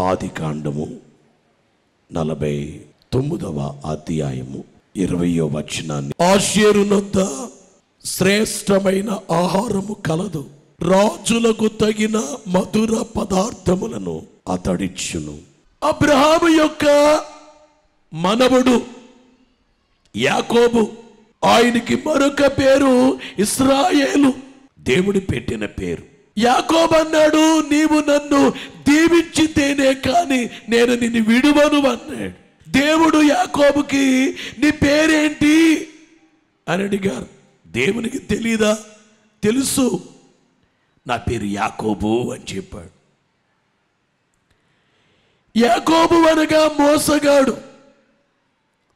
ఆదికాండము 49వ అధ్యాయము 20వ వచనాన్ని, ఆషేరునొద్ద శ్రేష్టమైన ఆహారము కలదు, రాజులకు తగిన మధుర పదార్థములను అతడిచ్చును. అబ్రహాము యొక్క మనవడు యాకోబు, ఆయనకి మరొక పేరు ఇశ్రాయేలు, దేవుడు పెట్టిన పేరు. యాకోబు అన్నాడు, నీవు నన్ను దీవించితేనే కానీ నేను నిన్ను విడువను అన్నాడు. దేవుడు యాకోబుకి నీ పేరేంటి అని అడిగారు. దేవునికి తెలీదా? తెలుసు, నా పేరు యాకోబు అని చెప్పాడు. యాకోబు అనగా మోసగాడు.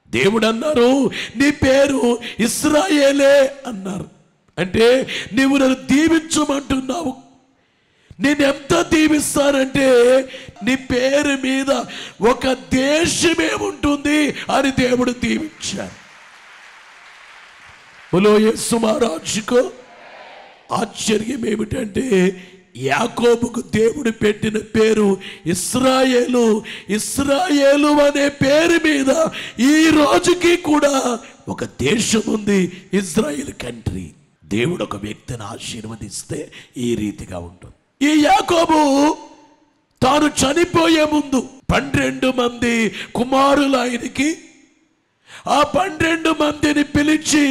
దేవుడు అన్నారు, నీ పేరు ఇశ్రాయేలే అన్నారు. అంటే నీవు నన్ను దీవించమంటున్నావు. నేను ఎంత దీవిస్తానంటే నీ పేరు మీద ఒక దేశమే ఉంటుంది అని దేవుడు దీవించాడు. బోలో యేసు మహారాజుకు. ఆశ్చర్యం ఏమిటంటే యాకోబుకు దేవుడు పెట్టిన పేరు ఇశ్రాయేలు. ఇశ్రాయేలు అనే పేరు మీద ఈ రోజుకి కూడా ఒక దేశం ఉంది, ఇజ్రాయెల్ కంట్రీ. దేవుడు ఒక వ్యక్తిని ఆశీర్వదిస్తే ఈ రీతిగా ఉంటుంది. ఈ యాకోబు తాను చనిపోయే ముందు 12 మంది కుమారులు ఆయనకి, ఆ 12 మందిని పిలిచి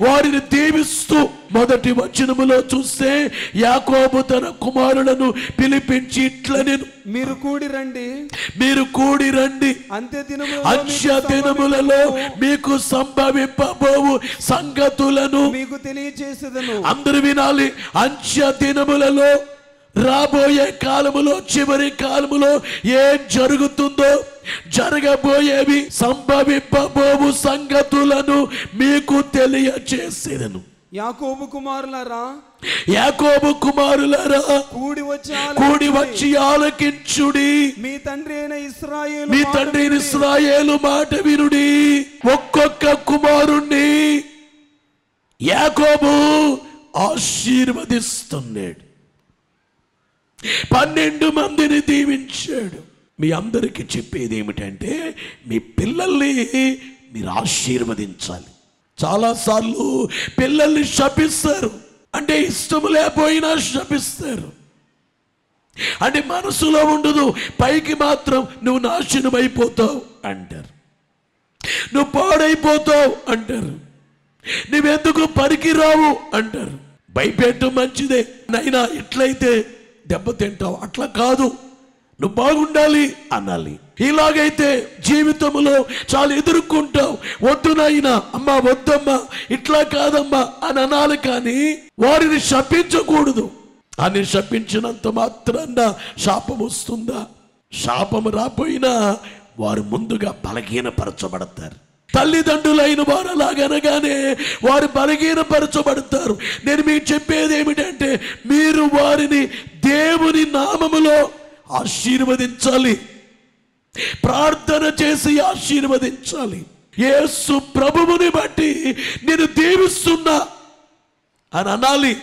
వారిని దీవిస్తూ, మొదటి వచనములో చూస్తే యాకోబు తన కుమారులను పిలిపించి ఇట్లా, నేను మీరు కూడి రండి, మీరు కూడి రండి, అంత్య దినములలో మీకు సంభవింపబోవు సంగతులను మీకు తెలియజేసేదను. అందరూ వినాలి. అంత్య దినములలో, రాబోయే కాలములో, చివరి కాలములో ఏం జరుగుతుందో, జరగబోయేవి, సంభవింపబోవు సంగతులను మీకు తెలియచేసేదను. యాకోబు కుమారులారా, యాకోబు కుమారులారా, కూడి వచ్చి ఆలకించుడి. మీ తండ్రి అయిన ఇశ్రాయేలు మాట వినుడి. ఒక్కొక్క కుమారుణ్ణి యాకోబు ఆశీర్వదిస్తున్నాడు. 12 మందిని దీవించాడు. మీ అందరికీ చెప్పేది ఏమిటంటే, మీ పిల్లల్ని మీరు ఆశీర్వదించాలి. చాలాసార్లు పిల్లల్ని శపిస్తారు. అంటే ఇష్టం లేకపోయినా శపిస్తారు. అంటే మనసులో ఉండదు, పైకి మాత్రం నువ్వు నాశనం అయిపోతావు అంటారు, నువ్వు పాడైపోతావు అంటారు, నువ్వెందుకు పనికిరావు అంటారు. భయపెట్టడం మంచిదే, నైనా ఇట్లయితే దెబ్బతింటావు, అట్లా కాదు, నువ్వు బాగుండాలి అనాలి. ఇలాగైతే జీవితంలో చాలా ఎదుర్కొంటావు. వద్దు నాయనా, అమ్మా వద్దమ్మా, ఇట్లా కాదమ్మా అని అనాలి. కానీ వారిని శపించకూడదు. అని శపించినంత మాత్రాన శాపం వస్తుందా? శాపం రాపోయినా వారు ముందుగా బలహీనపరచబడతారు. తల్లిదండ్రులైన వారు అలాగనగానే వారు బలహీనపరచబడతారు. నేను మీకు చెప్పేది ఏమిటంటే, మీరు వారిని దేవుని నామములో ఆశీర్వదించాలి, ప్రార్థన చేసి ఆశీర్వదించాలి. యేసు ప్రభువుని బట్టి నేను దీవిస్తున్నా అని అనాలి.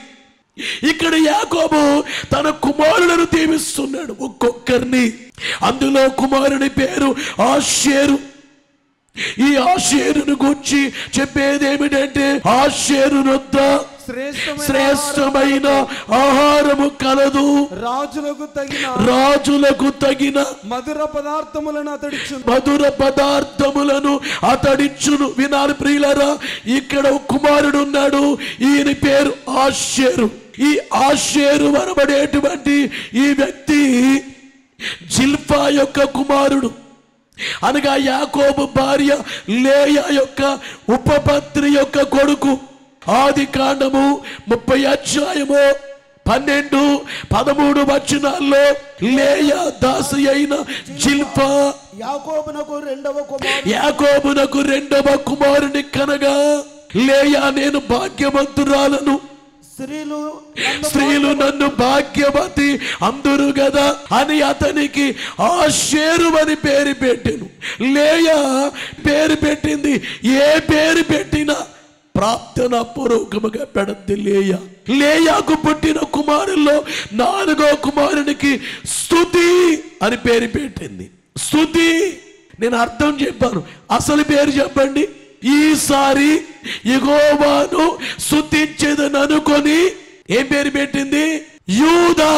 ఇక్కడ యాకోబు తన కుమారులను దీవిస్తున్నాడు, ఒక్కొక్కరిని. అందులో కుమారుని పేరు ఆషేరు. ఈ ఆషేరును గురించి చెప్పేది ఏమిటంటే, ఆషేరునొద్ద శ్రేష్టమైన ఆహారము కలదు, రాజులకు తగిన మధుర పదార్థములను అతడిచ్చును. వినాలి ప్రియులారా, ఇక్కడ కుమారుడు ఉన్నాడు, ఈయన పేరు ఆషేరు. ఈ ఆషేరు అనబడేటువంటి ఈ వ్యక్తి జిల్పా యొక్క కుమారుడు, అనగా యాకోబు భార్య లేయా యొక్క ఉపపత్ని యొక్క కొడుకు. ఆదికాండము 30 అధ్యాయము 12, 13 వచనాల్లో లేయా దాసి అయిన జిల్పా యాకోబునకు రెండవ కుమారుని కనగా, లేయా నేను భాగ్యవంతురాలను, స్త్రీలు నన్ను భాగ్యవతి అందరు కదా అని అతనికి ఆషేరు అని పేరు పెట్టెను. లేయా పేరు పెట్టింది. ఏ పేరు పెట్టినా ప్రార్థన పూర్వకముగా పెడద్ది లేయాకు పుట్టిన కుమారుల్లో 4వ కుమారునికి స్తుతి అని పేరు పెట్టింది. స్తుతి, నేను అర్థం చెప్పాను, అసలు పేరు చెప్పండి. ఈసారి యెహోవాను స్తుతించేదని అనుకొని ఏం పేరు పెట్టింది? యూదా.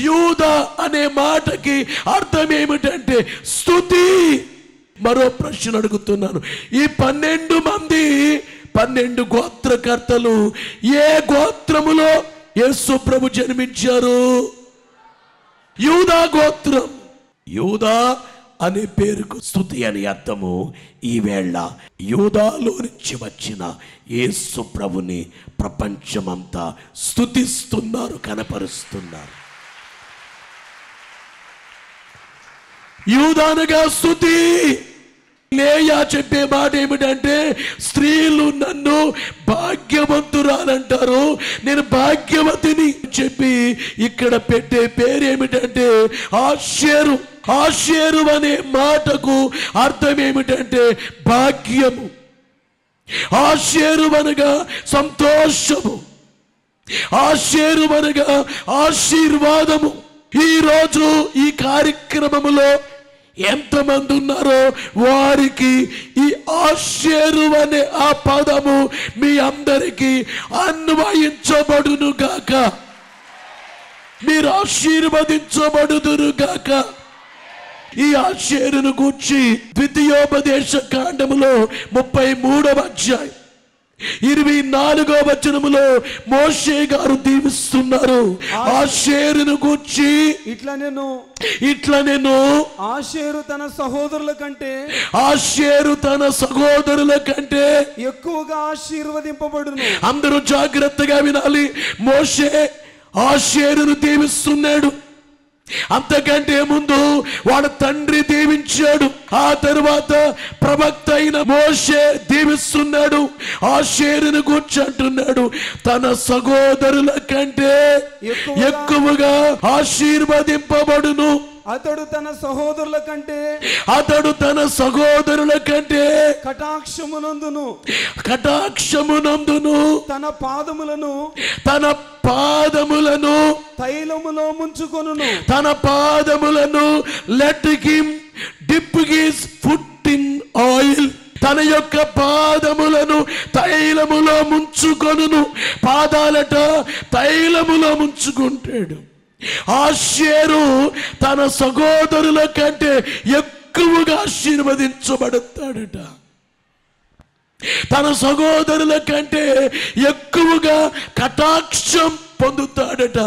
యూదా అనే మాటకి అర్థం ఏమిటంటే స్తుతి. మరో ప్రశ్న అడుగుతున్నాను, ఈ 12 మంది 12 గోత్రకర్తలు ఏ గోత్రములో యేసు ప్రభు జన్మించారు? యూదా గోత్రం. యూదా అనే పేరుకు స్తుతి అని అర్థము. ఈవేళ యూదాలో నుంచి వచ్చిన యేసు ప్రభుని ప్రపంచమంతా స్తుతిస్తున్నారు, కనపరుస్తున్నారు. యూదానగా స్తుతి. లేయా చెప్పే మాట ఏమిటంటే స్త్రీలు నన్ను భాగ్యవంతురాలంటారు, నేను భాగ్యవతిని చెప్పి ఇక్కడ పెట్టే పేరు ఏమిటంటే ఆషేరు. ఆషేరు అనే మాటకు అర్థం ఏమిటంటే భాగ్యము. ఆషేరు అనగా సంతోషము, ఆషేరు అనగా ఆశీర్వాదము. ఈరోజు ఈ కార్యక్రమములో ఎంతమంది ఉన్నారో వారికి ఈ ఆషేరు అనే ఆ పదము మీ అందరికీ అన్వయించబడును గాక, మీరు ఆశీర్వదించబడుదురు గాక. ఈ ఆషేరును గూర్చి ద్వితీయోపదేశ కాండములో 33వ అధ్యాయం 24వ వచనములో మోషే గారు దీవిస్తున్నారు. ఆషేరును గూర్చి ఇట్లా నేను ఆషేరు తన సహోదరుల కంటే ఎక్కువగా ఆశీర్వదింపబడును. అందరూ జాగ్రత్తగా వినాలి. మోషే ఆషేరును దీవిస్తున్నాడు. అంతకంటే ముందు వాళ్ళ తండ్రి దీవించాడు. ఆ తరువాత ప్రవక్త అయిన మోషే దీవిస్తున్నాడు. ఆషేరును గూర్చి అంటున్నాడు, తన సహోదరుల కంటే ఎక్కువగా ఆశీర్వదింపబడును. అతడు తన సహోదరుల కంటే కటాక్షమునందును తన పాదములను తైలములో ముంచుకొనును. తన పాదములను let him dip his foot in oil. తన యొక్క పాదములను తైలములో ముంచుకొనును. పాదాలట తైలములో ముంచుకుంటాడు. ఆషేరు తన సహోదరుల కంటే ఎక్కువగా ఆశీర్వదించబడతాడట. తన సహోదరుల కంటే ఎక్కువగా కటాక్షం పొందుతాడట.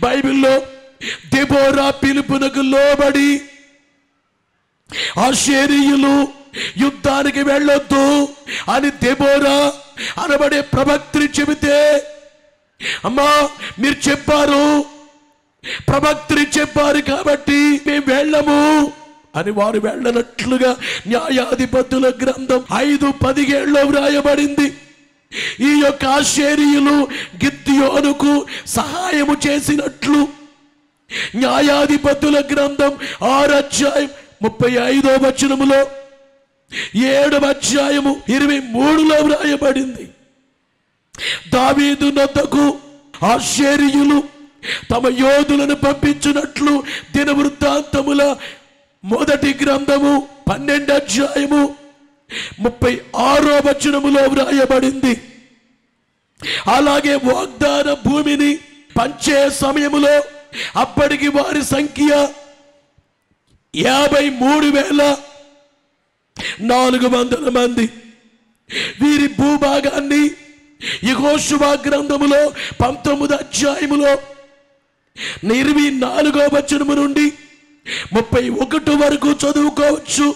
బైబిల్లో దెబోరా పిలుపునకు లోబడి ఆషేరీయులు యుద్ధానికి వెళ్ళొద్దు అని దెబోరా అనబడే ప్రవక్త్రి చెబితే, అమ్మా మీరు చెప్పారు, ప్రవక్త్రి చెప్పారు కాబట్టి మేము వెళ్ళము అని వారు వెళ్ళనట్లుగా న్యాయాధిపతుల గ్రంథం 5:17 వ్రాయబడింది. ఈ యొక్క ఆషేరీయులు గిద్యోనుకు సహాయము చేసినట్లు న్యాయాధిపతుల గ్రంథం 6:35 వచనములో 7:23 వ్రాయబడింది. దావీదు నొద్దకు ఆషేరీయులు తమ యోధులను పంపించినట్లు దినవృత్తాంతముల 1 గ్రంథము 12:36 వచనములో వ్రాయబడింది. అలాగే వాగ్దాన భూమిని పంచే సమయములో అప్పటికి వారి సంఖ్య 53,400 మంది. వీరి భూభాగాన్ని యెహోషువ గ్రంథములో 19వ అధ్యాయములో 24వ వచనము నుండి 31 వరకు చదువుకోవచ్చు.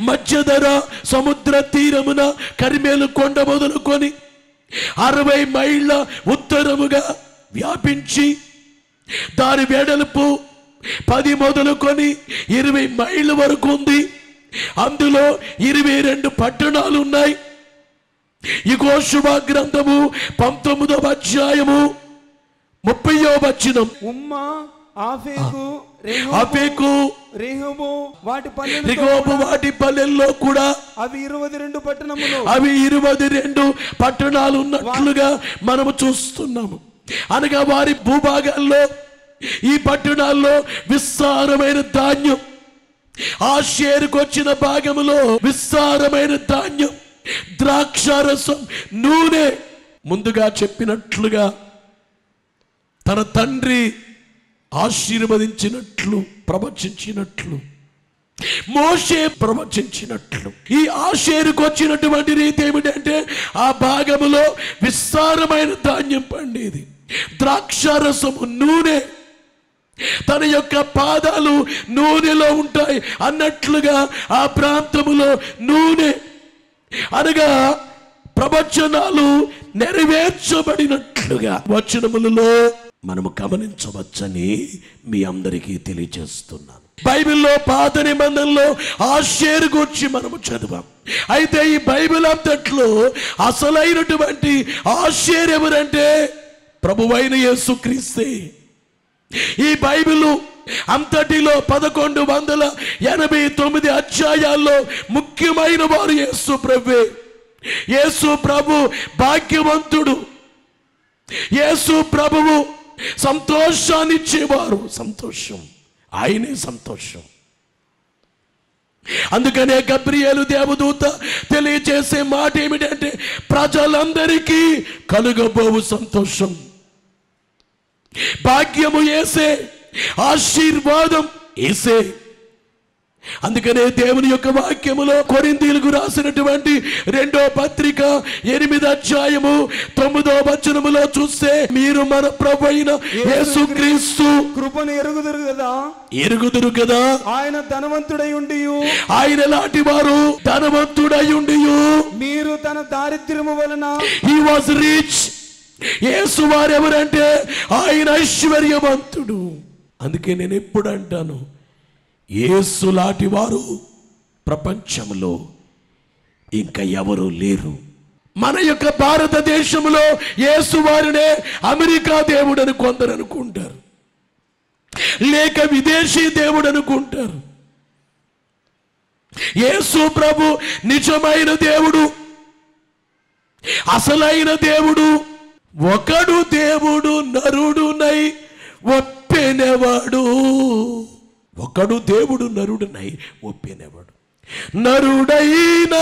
మధ్యధర సముద్ర తీరమున కరిమేలు కొండ మొదలుకొని 60 మైళ్ళ ఉత్తరముగా వ్యాపించి దాని వెడల్పు 10 మొదలుకొని 20 మైళ్ళ వరకు ఉంది. అందులో 22 పట్టణాలు ఉన్నాయి. యెహోషువ గ్రంథము 19వ అధ్యాయము 30వ వచనం. ఉమ్మా, ఆఫెకు, రేహోబు వాటి పల్లెల్లో కూడా అవి 22 పట్టణములు, అవి 22 పట్టణాలు ఉన్నట్లుగా మనము చూస్తున్నాము. అనగా వారి భూభాగాల్లో, ఈ పట్టణాల్లో విస్తారమైన ధాన్యం, ఆషేరుకు వచ్చిన భాగములో విస్తారమైన ధాన్యం, ద్రాక్షారసం, నూనె, ముందుగా చెప్పినట్లుగా తన తండ్రి ఆశీర్వదించినట్లు, ప్రవచించినట్లు, మోషే ప్రవచించినట్లు ఈ ఆషేరుకు వచ్చినటువంటి రీతి ఏమిటంటే ఆ భాగములో విస్తారమైన ధాన్యం పండేది, ద్రాక్షారసము, నూనె, తన యొక్క పాదాలు నూనెలో ఉంటాయి అన్నట్లుగా ఆ ప్రాంతములో నూనె, అనగా ప్రవచనాలు నెరవేర్చబడినట్లుగా వచనములలో మనము గమనించవచ్చని మీ అందరికీ తెలియజేస్తున్నాను. బైబిల్లో పాత నిబంధనలో ఆషేరు గురించి మనము చదివాం. అయితే ఈ బైబిల్ అంతట్లో అసలైనటువంటి ఆషేరు ఎవరంటే ప్రభువైన యేసుక్రీస్తే. ఈ బైబిల్ అంతటిలో 1189 అధ్యాయాల్లో ముఖ్యమైన వారు యేసు ప్రభువే. యేసు ప్రభు భాగ్యవంతుడు, యేసు ప్రభువు సంతోషాన్ని ఇచ్చేవారు. సంతోషం, ఆయనే సంతోషం. అందుకనే గబ్రియేలు దేవదూత తెలియజేసే మాట ఏమిటంటే ప్రజలందరికీ కలుగబోవు సంతోషం, భాగ్యము యేసే, ఆశీర్వాదం యేసే. అందుకనే దేవుని యొక్క వాక్యములో కొరింథీయులకు రాసినటువంటి 2వ పత్రిక 8వ అధ్యాయము 9వ వచనములో చూస్తే, మీరు మన ప్రభువైన యేసుక్రీస్తు కృపను ఎరుగుదురు కదా, ఆయన ధనవంతుడై ఉండియు, ఆయన లాంటి వారు ధనవంతుడై ఉండియు, మీరు తన దారిద్ర్యము వలన, హి వాస్ రిచ్. యేసు వారు ఎవరంటే ఆయన ఐశ్వర్యవంతుడు. అందుకే నేను ఎప్పుడు అంటాను, యేసు లాంటి వారు ప్రపంచంలో ఇంకా ఎవరు లేరు. మన యొక్క భారతదేశంలో యేసు వారినే అమెరికా దేవుడు అని కొందరు అనుకుంటారు, లేక విదేశీ దేవుడు అనుకుంటారు. యేసు ప్రభు నిజమైన దేవుడు, అసలైన దేవుడు. ఒకడు దేవుడు నరుడునై ఒప్పెనెవాడు, ఒకడు దేవుడు నరుడునై ఒప్పెనెవాడు. నరుడైన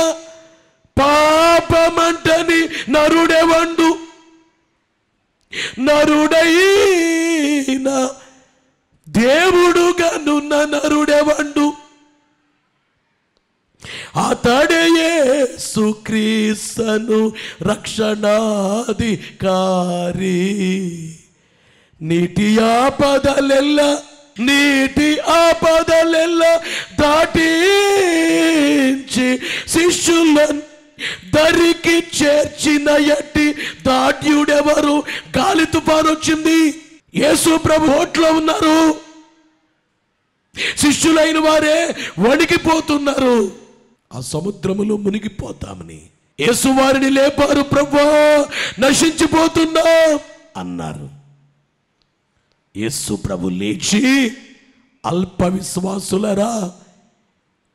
పాపమంటని నరుడెవండు, నరుడైన దేవుడుగానున్న నరుడెవండు, అతడే యేసుక్రీస్తు రక్షణాధికారి. నీటి ఆపదలెల్ల దాటించి శిష్యులను దరికి చేర్చిన ఎట్టి దాట్యుడెవరు? గాలి తుఫాను వచ్చింది, యేసు ప్రభు ఓట్లో ఉన్నారు, శిష్యులైన వారే వణికిపోతున్నారు. ఆ సముద్రములో మునిగిపోతామని యేసు వారిని లేపారు. ప్రభువా నశించిపోతున్నాం అన్నారు. యేసు ప్రభు లేచి, అల్ప విశ్వాసులరా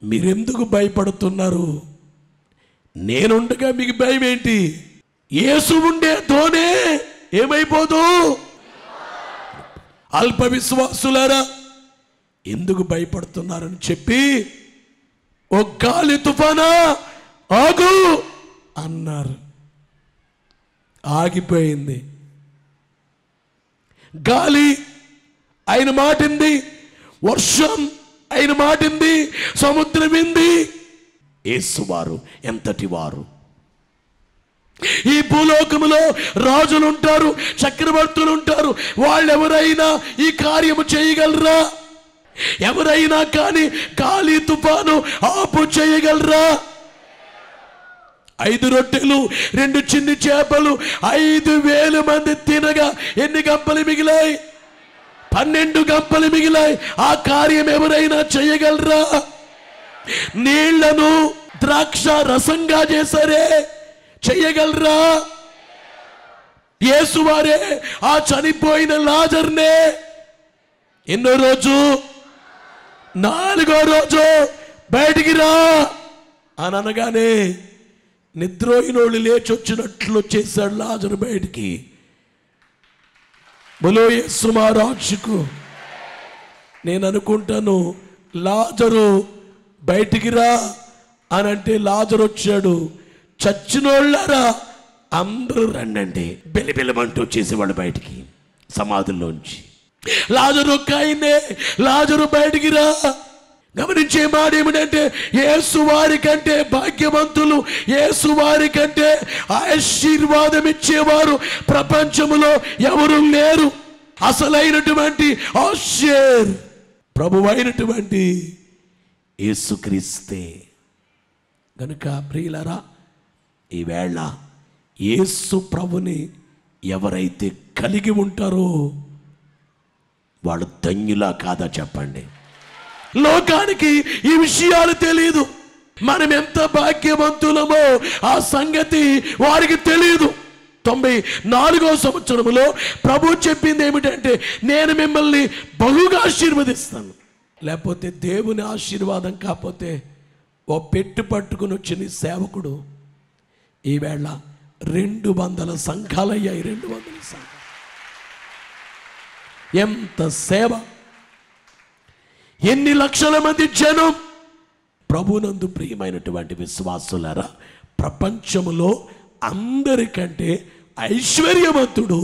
మీరెందుకు భయపడుతున్నారు? నేనుండగా మీకు భయం ఏంటి? యేసు ఉండే తోనే ఏమైపోదు? అల్ప విశ్వాసులరా ఎందుకు భయపడుతున్నారని చెప్పి, ఓ గాలి తుఫానా ఆగు అన్నారు. ఆగిపోయింది. గాలి ఆయన మాటింది, వర్షం ఆయన మాటింది, సముద్రం వింది. యేసువారు ఎంతటి వారు? ఈ భూలోకములో రాజులు ఉంటారు, చక్రవర్తులు ఉంటారు. వాళ్ళెవరైనా ఈ కార్యము చేయగలరా? ఎవరైనా కానీ గాలి తుఫాను ఆపు చేయగలరా? 5 రొట్టెలు 2 చిన్ని చేపలు 5,000 మంది తినగా ఎన్ని గంపలు మిగిలాయి? 12 గంపలు మిగిలాయి. ఆ కార్యం ఎవరైనా చేయగలరా? నీళ్లను ద్రాక్ష రసంగా చేశారే, చేయగలరా? యేసువారే ఆ చనిపోయిన లాజర్నే ఎన్నో రోజు 4వ రోజు బయటికి రా అని అనగానే నిద్రోహినోళ్ళు లేచొచ్చినట్లు చేశాడు లాజరు బయటికి. బలో యేసు మహారాజుకు. నేను అనుకుంటాను, లాజరు బయటికి రా అని అంటే లాజరు వచ్చాడు. చచ్చినోళ్ళారా అందరూ రండి బెలిబెలమంటూ వచ్చేసేవాడు బయటికి సమాధుల్లోంచి. లాజరు ఒక్కయనే, లాజరు బయటికి రా. గమనించే మాట ఏమిటంటే, యేసు వారి కంటే భాగ్యవంతులు, యేసు వారి కంటే ఆశీర్వాదం ఇచ్చేవారు ప్రపంచములో ఎవరు లేరు. అసలైనటువంటి ఆశీర్ ప్రభువైనటువంటి యేసుక్రీస్తే. కనుక ప్రియులారా, ఈవేళ యేసు ప్రభుని ఎవరైతే కలిగి ఉంటారో వాళ్ళు ధన్యులా కాదా చెప్పండి. లోకానికి ఈ విషయాలు తెలియదు. మనం ఎంత భాగ్యవంతులమో ఆ సంగతి వారికి తెలియదు. 94వ సంవత్సరంలో ప్రభు చెప్పింది ఏమిటంటే, నేను మిమ్మల్ని బహుగా ఆశీర్వదిస్తాను. లేకపోతే దేవుని ఆశీర్వాదం కాకపోతే ఓ పెట్టు పట్టుకుని వచ్చిన సేవకుడు ఈవేళ 200 సంఘాలయ్యాయి. 200 సంఘాలు. ఎంత సేవ, ఎన్ని లక్షల మంది జనం. ప్రభునందు ప్రియమైనటువంటి విశ్వాసులారా, ప్రపంచములో అందరికంటే ఐశ్వర్యవంతుడు,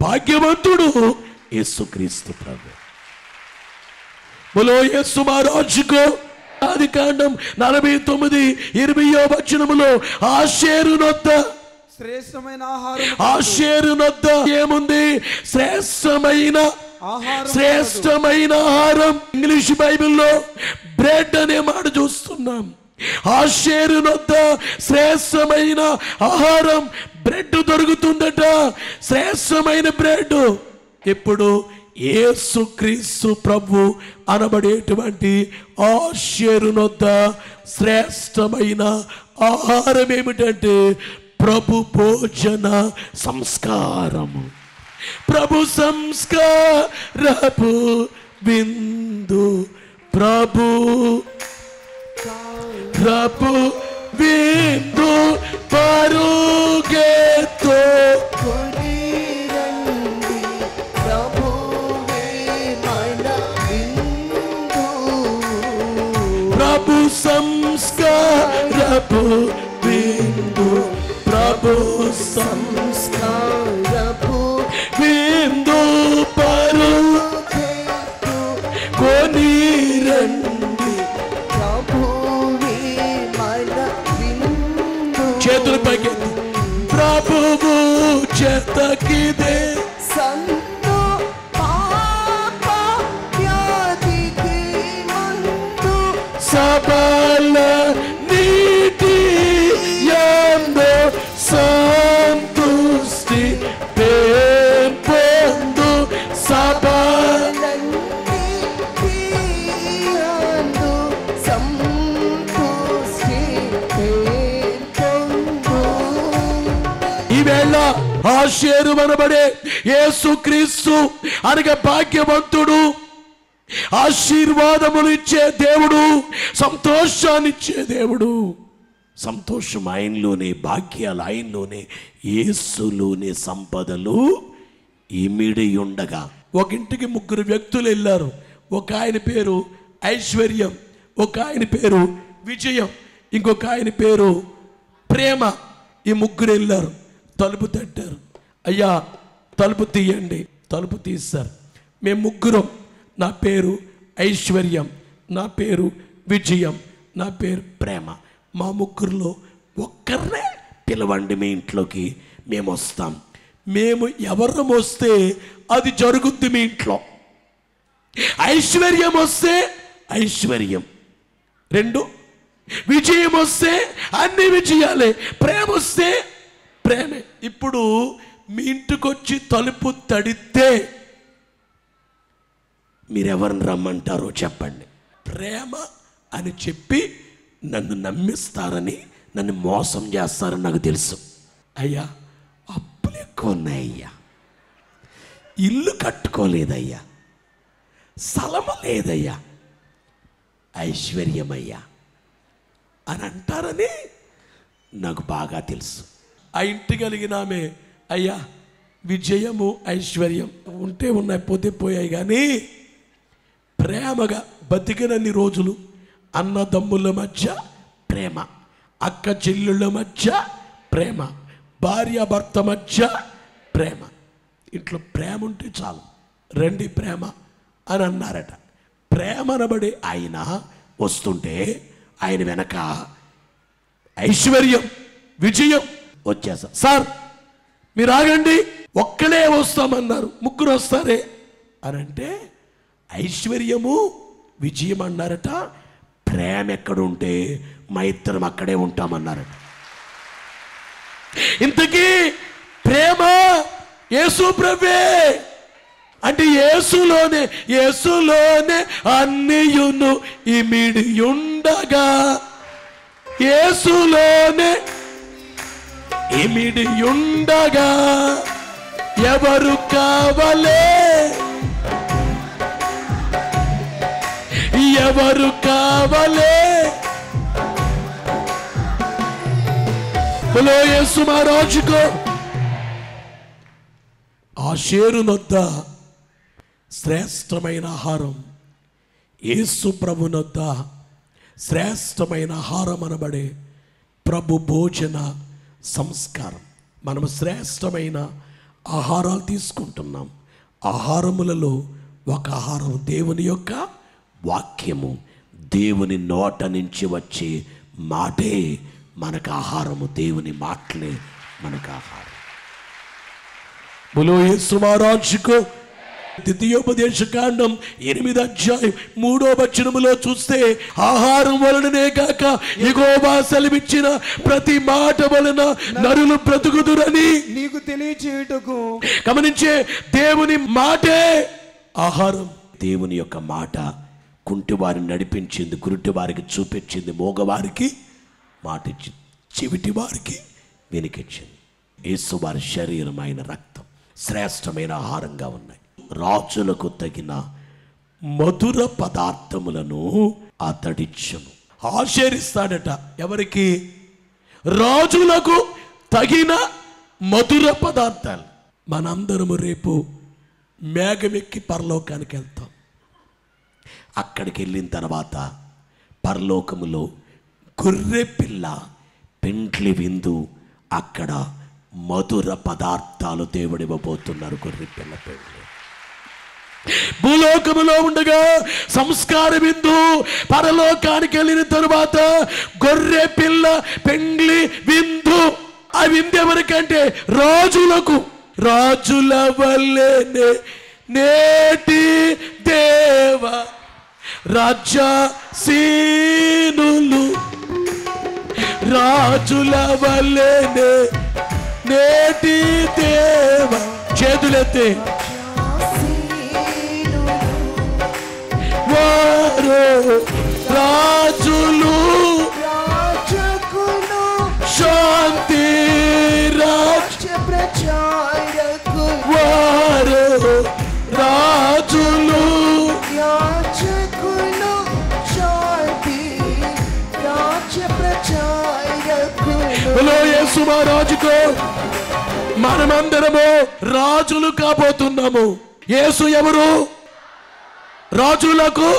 భాగ్యవంతుడు యేసుక్రీస్తు ప్రభు. బలో యేసు మహారాజుకు. ఆదికాండం 49:20వ వచనములో ఆషేరునొద్ద శ్రేష్టమైన ఆహారం, ఆషేరునొద్ద ఏముంది? శ్రేష్టమైన ఆహారం. ఇంగ్లీష్ బైబిల్లో బ్రెడ్ అనే మాట చూస్తున్నాం. ఆషేరునొద్ద శ్రేష్టమైన ఆహారం, బ్రెడ్ దొరుకుతుందట. శ్రేష్టమైన బ్రెడ్. ఇప్పుడు యేసుక్రీస్తు ప్రభు అనబడేటువంటి ఆషేరునొద్ద శ్రేష్టమైన ఆహారం ఏమిటంటే ప్రభు భోజన సంస్కారము. ప్రభు సంస్కారపు విందు. ప్రభు విందు పరుగెత్తు. ప్రభు సంస్కారపు విందు. ప్రభు సంస్కారపు విందు పరుగెత్తు కొని రండి. చేతులు పైకెత్తి ప్రభువు చేతకిదే సబల నీటి యందు సంతుష్టి పొందు. సబల ఈవేళ ఆషేరు అనబడే యేసుక్రీస్తు అనగా భాగ్యవంతుడు, ఆశీర్వాదములు ఇచ్చే దేవుడు, సంతోషాన్నిచ్చే దేవుడు. సంతోషం ఆయనలోనే, భాగ్యాలు ఆయనలోనే, యేసులోనే సంపదలు ఇమిడి ఉండగా. ఒక ఇంటికి 3 వ్యక్తులు వెళ్ళారు. ఒక ఆయన పేరు ఐశ్వర్యం, ఒక ఆయన పేరు విజయం, ఇంకొక ఆయన పేరు ప్రేమ. ఈ 3 వెళ్ళారు. తలుపు తట్టారు. అయ్యా తలుపు తీయండి. తలుపు తీస్తారు. మేము 3, నా పేరు ఐశ్వర్యం, నా పేరు విజయం, నా పేరు ప్రేమ. మా 3లో ఒక్కరినే పిలవండి మీ ఇంట్లోకి, మేము వస్తాం. మేము ఎవరం వస్తే అది జరుగుద్ది మీ ఇంట్లో. ఐశ్వర్యం వస్తే ఐశ్వర్యం 2, విజయం వస్తే అన్ని విజయాలే, ప్రేమ వస్తే ప్రేమే. ఇప్పుడు మీ ఇంటికొచ్చి తలుపు తడితే మీరెవరిని రమ్మంటారో చెప్పండి. ప్రేమ అని చెప్పి నన్ను నమ్మిస్తారని, నన్ను మోసం చేస్తారని నాకు తెలుసు. అయ్యా అప్పులు ఎక్కువ ఉన్నాయ్యా, ఇల్లు కట్టుకోలేదయ్యా, స్థలము లేదయ్యా, ఐశ్వర్యమయ్యా అని అంటారని నాకు బాగా తెలుసు. ఆ ఇంటి కలిగిన ఆమె, అయ్యా విజయము ఐశ్వర్యం ఉంటే ఉన్నాయి, పోతే పోయాయి, కానీ ప్రేమగా బతికినన్ని రోజులు అన్నదమ్ముల మధ్య ప్రేమ, అక్క చెల్లెళ్ళ మధ్య ప్రేమ, భార్య భర్త మధ్య ప్రేమ, ఇంట్లో ప్రేమ ఉంటే చాలు, రండి ప్రేమ అని అన్నారట. ప్రేమ అనబడి ఆయన వస్తుంటే ఆయన వెనక ఐశ్వర్యం విజయం వచ్చేసా. సార్ మీరు ఆగండి, ఒక్కలే వస్తామన్నారు, ముగ్గురు వస్తారే అని అంటే ఐశ్వర్యము విజయం అన్నారట. ప్రేమ ఎక్కడుంటే మా ఇద్దరం అక్కడే ఉంటామన్నారట. ఇంతకీ ప్రేమ యేసు ప్రభువే అంటే యేసులోనే అన్నియును ఇమిడియుండగా, యేసులోనే ఇమిడియుండగా ఎవరు కావలే, ఎవరు కావలే. బలో యేసు మహారాజుకు. ఆషేరునొద్ద శ్రేష్టమైన ఆహారం, యేసు ప్రభునొద్ద శ్రేష్టమైన ఆహారం అనబడే ప్రభు భోజన సంస్కారం. మనము శ్రేష్టమైన ఆహారాలు తీసుకుంటున్నాం. ఆహారములలో ఒక ఆహారం దేవుని యొక్క వాక్యము, దేవుని నోట నుంచి వచ్చే మాటే మనకు ఆహారము, దేవుని మాటలే మనకు ఆహారం. బలో యేసు మహారాజుకు. ద్వితీయోపదేశ కాండం 8వ అధ్యాయం 3వ వచనములో చూస్తే, ఆహారం వలననే కాక యెహోవా సెలవిచ్చిన ప్రతి మాట వలన నరులు బ్రతుకుదురని నీకు తెలియచేయుటకు. గమనించే, దేవుని మాటే ఆహారం. దేవుని యొక్క మాట కుంటి వారిని నడిపించింది, గురుటి వారికి చూపించింది, మోగవారికి మాట ఇచ్చింది, చెవిటి వారికి వెనుకిచ్చింది. యేసు వారి శరీరం, ఆయన రక్తం శ్రేష్టమైన ఆహారంగా ఉన్నాయి. రాజులకు తగిన మధుర పదార్థములను అతడిచ్చును. ఆశీర్స్తాడట. ఎవరికి? రాజులకు తగిన మధుర పదార్థాలు. మనందరము రేపు మేఘమెక్కి పరలోకానికి వెళ్తాం. అక్కడికి వెళ్ళిన తర్వాత పరలోకములో గొర్రె పిల్ల పెండ్లి విందు, అక్కడ మధుర పదార్థాలు దేవుడివ్వబోతున్నారు. గొర్రె పిల్ల పెండ్లి. భూలోకములో ఉండగా సంస్కార విందు, పరలోకానికి వెళ్ళిన తరువాత గొర్రె పిల్ల పెండ్లి విందు. ఆ విందు ఎవరికంటే రాజులకు. రాజుల వల్లే నేటి దేవ రాజ్యసీనులు, రాజుల వల్లే నేటి దేవ. చేతులెత్తి వారు రాజులు, శాంతి రాజ్య వారు రాజులు, యేసు మహారాజుకు. మనమందరము రాజులు కాబోతున్నాము. యేసు ఎవరు? రాజులకు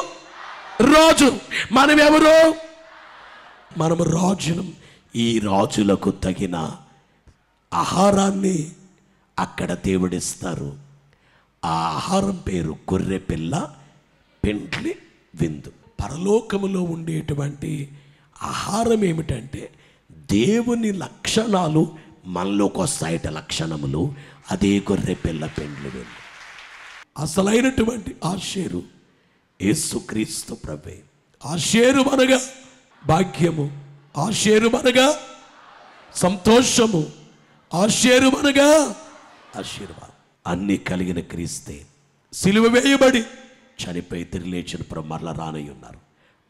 రాజు. మనం ఎవరు? మనము రాజులం. ఈ రాజులకు తగిన ఆహారాన్ని అక్కడ దేవుడిస్తారు. ఆ ఆహారం పేరు గొర్రె పిల్ల పెండ్లి విందు. పరలోకములో ఉండేటువంటి ఆహారం ఏమిటంటే దేవుని లక్షణాలు మనలోకి వస్తాయట, లక్షణములు. అదే గొర్రె పిల్ల పెండ్లి విందు. అసలైనటువంటి ఆషేరు యేసుక్రీస్తు ప్రభువే. ఆషేరు అనగా భాగ్యము, ఆషేరు అనగా సంతోషము, ఆషేరు అనగా ఆశీర్వాదం. అన్ని కలిగిన క్రీస్తే సిలువ వేయబడి చనిపోయి తిరిగి లేచిన ప్రభు మరల రానయ్య ఉన్నారు.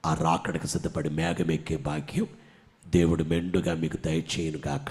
ఆ రాకడకు సిద్ధపడి మేఘమెక్కే భాగ్యం దేవుడు మెండుగా మీకు దయచేయును గాక.